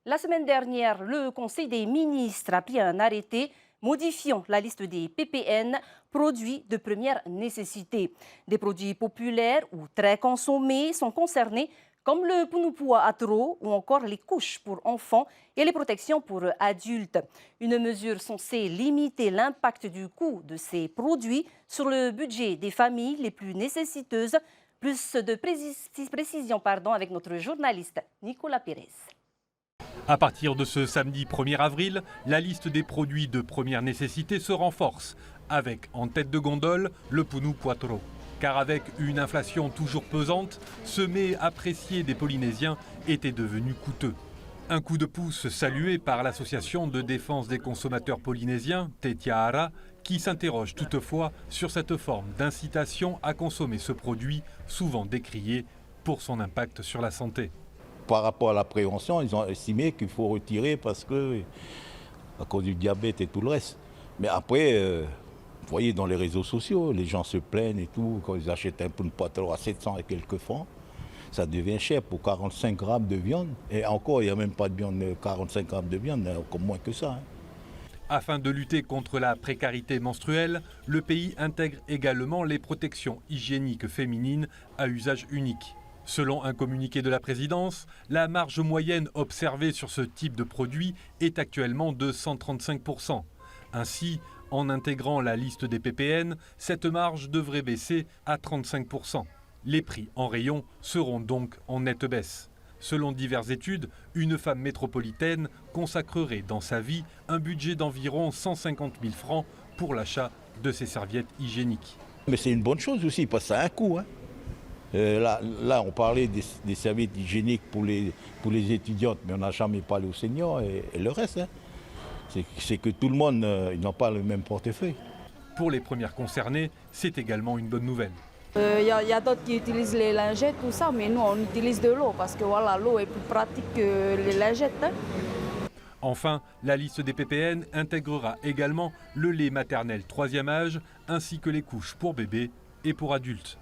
La semaine dernière, le Conseil des ministres a pris un arrêté modifiant la liste des PPN, produits de première nécessité. Des produits populaires ou très consommés sont concernés, comme le punupua atro ou encore les couches pour enfants et les protections pour adultes. Une mesure censée limiter l'impact du coût de ces produits sur le budget des familles les plus nécessiteuses. Plus de précision avec notre journaliste Nicolas Pérez. À partir de ce samedi 1er avril, la liste des produits de première nécessité se renforce, avec en tête de gondole le punupua atro. Car avec une inflation toujours pesante, ce mets apprécié des Polynésiens était devenu coûteux. Un coup de pouce salué par l'association de défense des consommateurs polynésiens, Te Tiahara, qui s'interroge toutefois sur cette forme d'incitation à consommer ce produit, souvent décrié pour son impact sur la santé. Par rapport à la prévention, ils ont estimé qu'il faut retirer parce que, à cause du diabète et tout le reste. Mais après, vous voyez dans les réseaux sociaux, les gens se plaignent et tout, quand ils achètent un punupua atro à 700 et quelques francs, ça devient cher pour 45 grammes de viande. Et encore, il n'y a même pas de viande, 45 grammes de viande, encore moins que ça. Afin de lutter contre la précarité menstruelle, le pays intègre également les protections hygiéniques féminines à usage unique. Selon un communiqué de la présidence, la marge moyenne observée sur ce type de produit est actuellement de 135%. Ainsi, en intégrant la liste des PPN, cette marge devrait baisser à 35%. Les prix en rayon seront donc en nette baisse. Selon diverses études, une femme métropolitaine consacrerait dans sa vie un budget d'environ 150 000 francs pour l'achat de ses serviettes hygiéniques. Mais c'est une bonne chose aussi, parce que ça a un coût. Là, on parlait des serviettes hygiéniques pour les étudiantes, mais on n'a jamais parlé aux seniors et le reste. C'est que tout le monde n'a pas le même portefeuille. Pour les premières concernées, c'est également une bonne nouvelle. Il y a d'autres qui utilisent les lingettes, tout ça, mais nous, on utilise de l'eau parce que voilà, l'eau est plus pratique que les lingettes. Enfin, la liste des PPN intégrera également le lait maternel 3e âge ainsi que les couches pour bébés et pour adultes.